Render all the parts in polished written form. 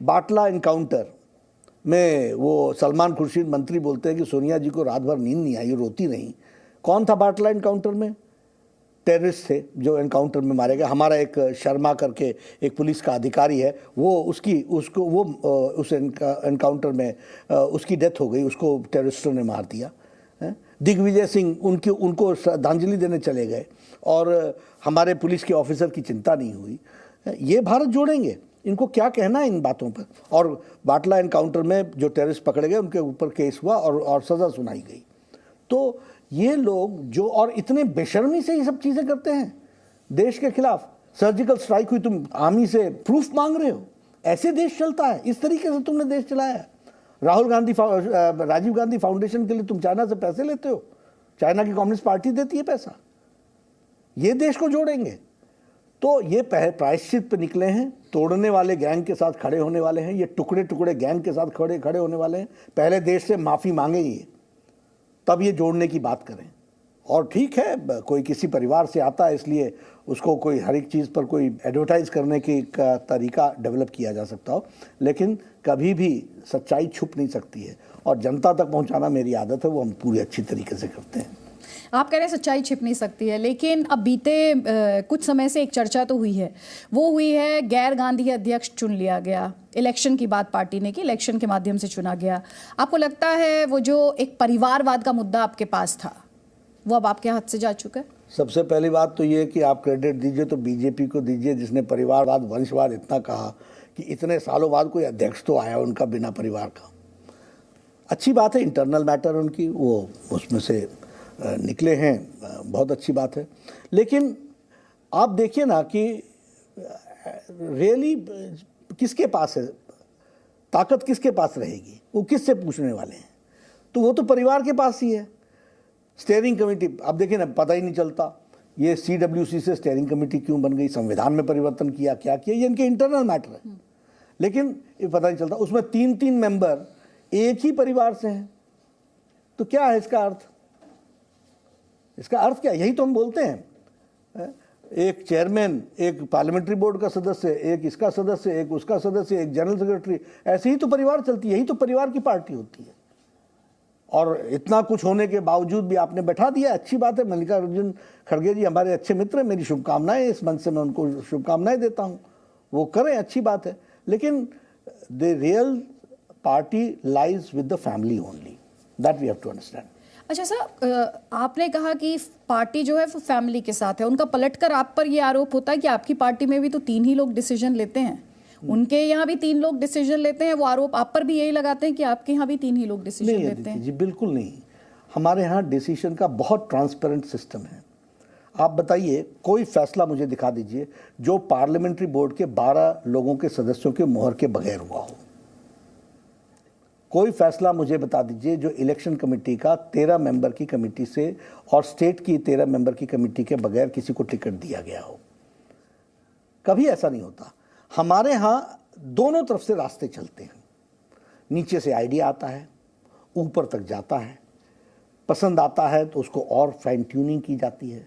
बाटला encounter में वो सलमान खुर्शीद मंत्री बोलते हैं कि सोनिया जी को रात भर नींद नहीं आई, रोती नहीं। कौन था बाटला इनकाउंटर में? टेररिस्ट थे जो एनकाउंटर में मारे गए। हमारा एक शर्मा करके एक पुलिस का अधिकारी है, वो उस एनकाउंटर में उसकी डेथ हो गई, उसको टेररिस्टों ने मार दिया। दिग्विजय सिंह उनको श्रद्धांजलि देने चले गए और हमारे पुलिस के ऑफिसर की चिंता नहीं हुई। ये भारत जोड़ेंगे, इनको क्या कहना है इन बातों पर? और बाटला एनकाउंटर में जो टेररिस्ट पकड़े गए उनके ऊपर केस हुआ और सज़ा सुनाई गई। तो ये लोग जो और इतने बेशर्मी से ये सब चीज़ें करते हैं देश के खिलाफ। सर्जिकल स्ट्राइक हुई, तुम आर्मी से प्रूफ मांग रहे हो? ऐसे देश चलता है? इस तरीके से तुमने देश चलाया है। राजीव गांधी फाउंडेशन के लिए तुम चाइना से पैसे लेते हो, चाइना की कम्युनिस्ट पार्टी देती है पैसा। ये देश को जोड़ेंगे? तो ये प्रायश्चित पे निकले हैं, तोड़ने वाले गैंग के साथ खड़े होने वाले हैं, ये टुकड़े टुकड़े गैंग के साथ खड़े होने वाले हैं। पहले देश से माफ़ी मांगे ये, तब ये जोड़ने की बात करें। और ठीक है, कोई किसी परिवार से आता है इसलिए उसको कोई हर एक चीज़ पर कोई एडवर्टाइज करने की का तरीका डेवलप किया जा सकता हो, लेकिन कभी भी सच्चाई छुप नहीं सकती है और जनता तक पहुंचाना मेरी आदत है, वो हम पूरी अच्छी तरीके से करते हैं। आप कह रहे हैं सच्चाई छिप नहीं सकती है, लेकिन अब बीते कुछ समय से एक चर्चा तो हुई है, वो हुई है गैर गांधी अध्यक्ष चुन लिया गया। इलेक्शन की बात पार्टी ने की, इलेक्शन के माध्यम से चुना गया। आपको लगता है वो जो एक परिवारवाद का मुद्दा आपके पास था वो अब आपके हाथ से जा चुका है? सबसे पहली बात तो ये कि आप क्रेडिट दीजिए तो बीजेपी को दीजिए, जिसने परिवारवाद वंशवाद इतना कहा कि इतने सालों बाद कोई अध्यक्ष तो आया उनका बिना परिवार का। अच्छी बात है, इंटरनल मैटर उनकी, वो उसमें से निकले हैं, बहुत अच्छी बात है। लेकिन आप देखिए ना कि रियली किसके पास है ताकत, किसके पास रहेगी? वो किससे पूछने वाले हैं? तो वो तो परिवार के पास ही है। स्टीयरिंग कमेटी, अब देखिए ना, पता ही नहीं चलता ये CWC से स्टीयरिंग कमेटी क्यों बन गई, संविधान में परिवर्तन किया, क्या किया, ये इनके इंटरनल मैटर है। लेकिन ये पता नहीं चलता। उसमें 3 मेंबर एक ही परिवार से हैं, तो क्या है इसका अर्थ? इसका अर्थ क्या? यही तो हम बोलते हैं, एक चेयरमैन, एक पार्लियामेंट्री बोर्ड का सदस्य, एक इसका सदस्य, एक उसका सदस्य, एक जनरल सेक्रेटरी, ऐसे ही तो परिवार चलती है। यही तो परिवार की पार्टी होती है। और इतना कुछ होने के बावजूद भी आपने बैठा दिया, अच्छी बात है। मल्लिकार्जुन खड़गे जी हमारे अच्छे मित्र हैं, मेरी शुभकामनाएं, इस मंच से मैं उनको शुभकामनाएं देता हूं, वो करें, अच्छी बात है। लेकिन the real party lies with the family only, that we have to understand. अच्छा सर, आपने कहा कि पार्टी जो है वो फैमिली के साथ है, उनका पलटकर आप पर ये आरोप होता है कि आपकी पार्टी में भी तो 3 ही लोग डिसीजन लेते हैं, उनके यहाँ भी 3 लोग डिसीजन लेते हैं। वो आरोप आप पर भी यही लगाते हैं कि आपके यहाँ भी 3 ही लोग डिसीजन लेते हैं? जी बिल्कुल नहीं, हमारे यहाँ डिसीजन का बहुत ट्रांसपेरेंट सिस्टम है। आप बताइए, कोई फैसला मुझे दिखा दीजिए जो पार्लियामेंट्री बोर्ड के 12 लोगों के सदस्यों के मोहर के बगैर हुआ हो। कोई फैसला मुझे बता दीजिए जो इलेक्शन कमेटी का 13 मेंबर की कमेटी से और स्टेट की 13 मेंबर की कमेटी के बगैर किसी को टिकट दिया गया हो। कभी ऐसा नहीं होता। हमारे यहाँ दोनों तरफ से रास्ते चलते हैं, नीचे से आइडिया आता है, ऊपर तक जाता है, पसंद आता है तो उसको और फाइन ट्यूनिंग की जाती है।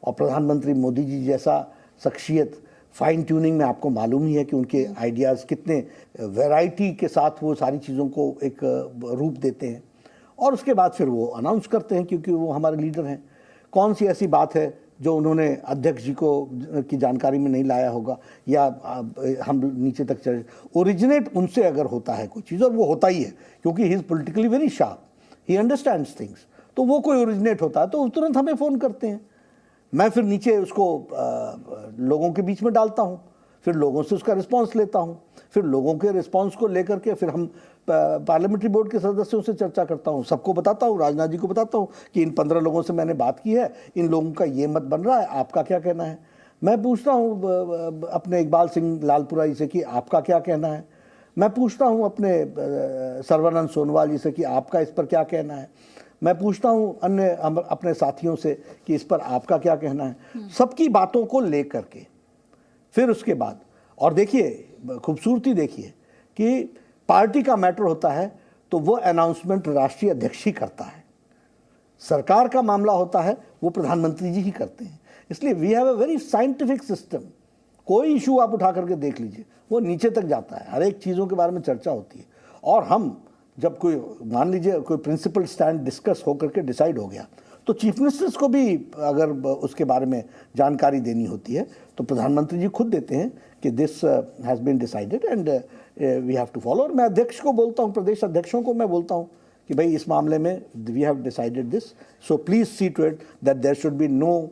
और प्रधानमंत्री मोदी जी जैसा शख्सियत, फाइन ट्यूनिंग में आपको मालूम ही है कि उनके आइडियाज़ कितने वैरायटी के साथ वो सारी चीज़ों को एक रूप देते हैं और उसके बाद फिर वो अनाउंस करते हैं, क्योंकि वो हमारे लीडर हैं। कौन सी ऐसी बात है जो उन्होंने अध्यक्ष जी को की जानकारी में नहीं लाया होगा या हम नीचे तक चले? ओरिजिनेट उनसे अगर होता है कोई चीज़, और वो होता ही है क्योंकि he is politically very sharp, he understands things, तो वो कोई ओरिजिनेट होता है तो तुरंत हमें फ़ोन करते हैं। मैं फिर नीचे उसको लोगों के बीच में डालता हूँ, फिर लोगों से उसका रिस्पांस लेता हूँ, फिर लोगों के रिस्पांस को लेकर के फिर हम पार्लियामेंट्री बोर्ड के सदस्यों से चर्चा करता हूँ, सबको बताता हूँ, राजनाथ जी को बताता हूँ कि इन 15 लोगों से मैंने बात की है, इन लोगों का ये मत बन रहा है, आपका क्या कहना है। मैं पूछता हूँ अपने इकबाल सिंह लालपुराई से कि आपका क्या कहना है। मैं पूछता हूँ अपने सर्वानंद सोनोवाल जी से कि आपका इस पर क्या कहना है। मैं पूछता हूँ अन्य अपने साथियों से कि इस पर आपका क्या कहना है। सबकी बातों को लेकर के फिर उसके बाद, और देखिए खूबसूरती देखिए कि पार्टी का मैटर होता है तो वो अनाउंसमेंट राष्ट्रीय अध्यक्ष ही करता है, सरकार का मामला होता है वो प्रधानमंत्री जी ही करते हैं। इसलिए we have a very scientific system. कोई इशू आप उठा करके देख लीजिए, वो नीचे तक जाता है, हर एक चीज़ों के बारे में चर्चा होती है। और हम जब कोई मान लीजिए कोई प्रिंसिपल स्टैंड डिस्कस होकर के डिसाइड हो गया, तो चीफ मिनिस्टर्स को भी अगर उसके बारे में जानकारी देनी होती है तो प्रधानमंत्री जी खुद देते हैं कि this has been decided and we have to follow. और मैं अध्यक्ष को बोलता हूँ, प्रदेश अध्यक्षों को मैं बोलता हूँ कि भाई इस मामले में we have decided this, so please see to it that there should be no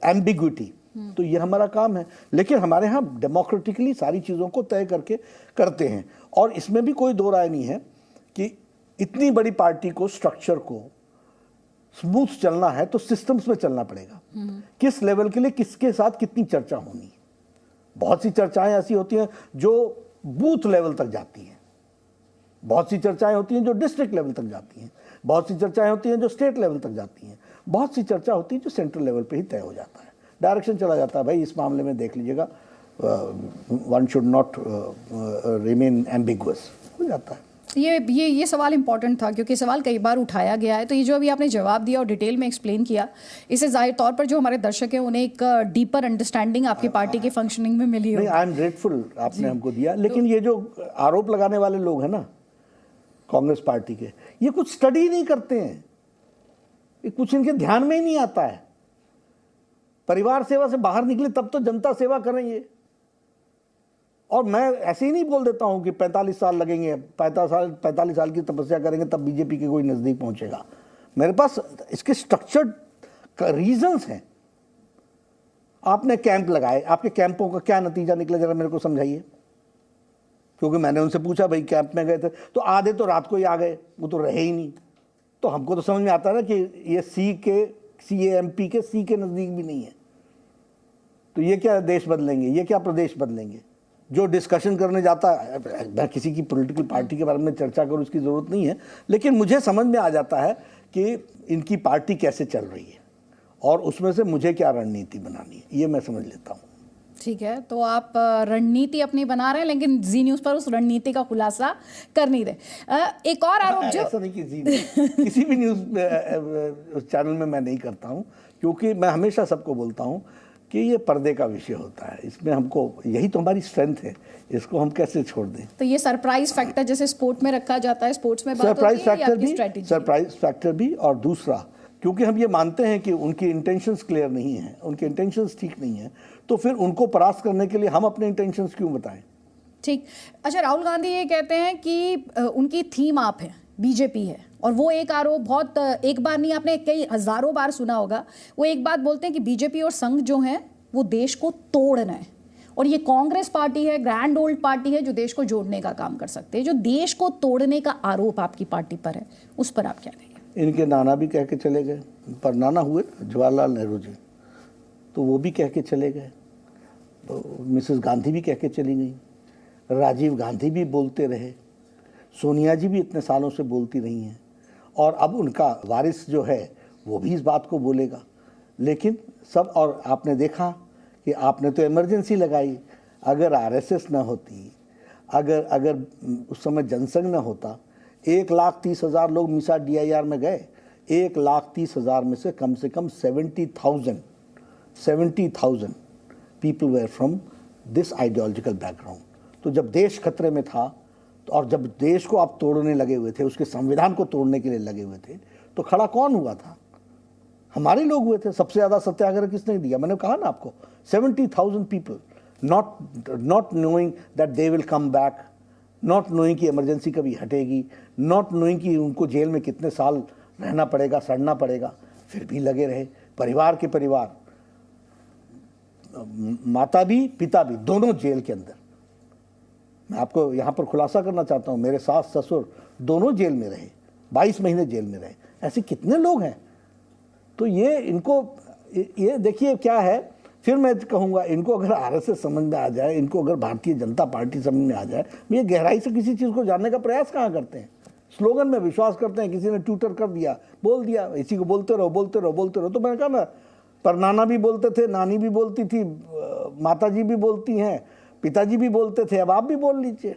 ambiguity. तो ये हमारा काम है। लेकिन हमारे यहाँ डेमोक्रेटिकली सारी चीज़ों को तय करके करते हैं। और इसमें भी कोई दो राय नहीं है कि इतनी बड़ी पार्टी को, स्ट्रक्चर को स्मूथ चलना है तो सिस्टम्स में चलना पड़ेगा। किस लेवल के लिए किसके साथ कितनी चर्चा होनी है। बहुत सी चर्चाएं ऐसी होती हैं जो बूथ लेवल तक जाती हैं, बहुत सी चर्चाएं होती हैं जो डिस्ट्रिक्ट लेवल तक जाती हैं, बहुत सी चर्चाएं होती हैं जो स्टेट लेवल तक जाती हैं, बहुत सी चर्चा होती है जो सेंट्रल लेवल पे ही तय हो जाता है, डायरेक्शन चला जाता है। भाई इस मामले में देख लीजिएगा, one should not remain ambiguous, हो जाता है। ये सवाल इंपॉर्टेंट था क्योंकि सवाल कई बार उठाया गया है। तो ये जो अभी आपने जवाब दिया और डिटेल में एक्सप्लेन किया, इससे जाहिर तौर पर जो हमारे दर्शक हैं उन्हें एक डीपर अंडरस्टैंडिंग आपकी पार्टी की फंक्शनिंग में मिली हो। आई एम ग्रेटफुल आपने हमको दिया। लेकिन ये जो आरोप लगाने वाले लोग हैं ना कांग्रेस पार्टी के, ये कुछ स्टडी नहीं करते हैं, ये कुछ इनके ध्यान में ही नहीं आता है। परिवार सेवा से बाहर निकले तब तो जनता सेवा करेंगे। और मैं ऐसे ही नहीं बोल देता हूं कि 45 साल लगेंगे, 45 साल की तपस्या करेंगे तब बीजेपी के कोई नजदीक पहुंचेगा। मेरे पास इसके स्ट्रक्चर्ड रीजंस हैं। आपने कैंप लगाए, आपके कैंपों का क्या नतीजा निकला जरा मेरे को समझाइए। क्योंकि मैंने उनसे पूछा भाई कैंप में गए थे तो आधे तो रात को ही आ गए, वो तो रहे ही नहीं। तो हमको तो समझ में आता है ना कि ये CAMP के सी के नजदीक भी नहीं है। तो ये क्या देश बदलेंगे, ये क्या प्रदेश बदलेंगे। जो डिस्कशन करने जाता है, मैं किसी की पॉलिटिकल पार्टी के बारे में चर्चा करूं उसकी ज़रूरत नहीं है, लेकिन मुझे समझ में आ जाता है कि इनकी पार्टी कैसे चल रही है और उसमें से मुझे क्या रणनीति बनानी है, ये मैं समझ लेता हूँ। ठीक है, तो आप रणनीति अपनी बना रहे हैं लेकिन जी न्यूज़ पर उस रणनीति का खुलासा कर नहीं रहे। एक और आरोप जो ऐसा नहीं कि जी किसी भी न्यूज़ चैनल में मैं नहीं करता हूँ, क्योंकि मैं हमेशा सबको बोलता हूँ कि ये पर्दे का विषय होता है। इसमें हमको, यही तो हमारी स्ट्रेंथ है, इसको हम कैसे छोड़ दें। तो ये सरप्राइज फैक्टर जैसे स्पोर्ट में रखा जाता है, स्पोर्ट्स में बात होती है, सरप्राइज फैक्टर भी, और दूसरा क्योंकि हम ये मानते हैं कि उनकी इंटेंशंस क्लियर नहीं है, उनके इंटेंशंस ठीक नहीं है, तो फिर उनको परास्त करने के लिए हम अपने इंटेंशंस क्यों बताएं। ठीक। अच्छा, राहुल गांधी ये कहते हैं कि उनकी थीम आप है, बीजेपी है, और वो एक आरोप बहुत, एक बार नहीं आपने कई हजारों बार सुना होगा, वो एक बात बोलते हैं कि बीजेपी और संघ जो है वो देश को तोड़ना है, और ये कांग्रेस पार्टी है, ग्रैंड ओल्ड पार्टी है जो देश को जोड़ने का काम कर सकते हैं। जो देश को तोड़ने का आरोप आपकी पार्टी पर है, उस पर आप क्या कहेंगे। इनके नाना भी कह के चले गए, पर नाना हुए जवाहरलाल नेहरू जी, तो वो भी कह के चले गए, तो मिसेस गांधी भी कह के चली गई, राजीव गांधी भी बोलते रहे, सोनिया जी भी इतने सालों से बोलती रही हैं, और अब उनका वारिस जो है वो भी इस बात को बोलेगा। लेकिन सब, और आपने देखा कि आपने तो इमरजेंसी लगाई, अगर RSS ना होती, अगर उस समय जनसंघ ना होता, 1,30,000 लोग मिसा DIR में गए, 1,30,000 में से कम 70,000 people were from this ideological background. तो जब देश खतरे में था, और जब देश को आप तोड़ने लगे हुए थे, उसके संविधान को तोड़ने के लिए लगे हुए थे, तो खड़ा कौन हुआ था? हमारे लोग हुए थे। सबसे ज़्यादा सत्याग्रह किसने दिया? मैंने कहा ना आपको, 70,000 people, not knowing that they will come back, not knowing कि इमरजेंसी कभी हटेगी, नॉट नोइंग कि उनको जेल में कितने साल रहना पड़ेगा, सड़ना पड़ेगा, फिर भी लगे रहे। परिवार के परिवार, माता भी पिता भी, दोनों जेल के अंदर। मैं आपको यहाँ पर खुलासा करना चाहता हूँ, मेरे सास ससुर दोनों जेल में रहे, 22 महीने जेल में रहे। ऐसे कितने लोग हैं। तो ये इनको, ये देखिए क्या है, फिर मैं कहूँगा इनको अगर RSS समझ में आ जाए, इनको अगर भारतीय जनता पार्टी समझ में आ जाए, ये गहराई से किसी चीज़ को जानने का प्रयास कहाँ करते हैं। स्लोगन में विश्वास करते हैं, किसी ने ट्विटर कर दिया, बोल दिया, इसी को बोलते रहो बोलते रहो बोलते रहो। तो मैंने कहा ना, पर नाना भी बोलते थे, नानी भी बोलती थी, माता जी भी बोलती हैं, पिताजी भी बोलते थे, अब आप भी बोल लीजिए।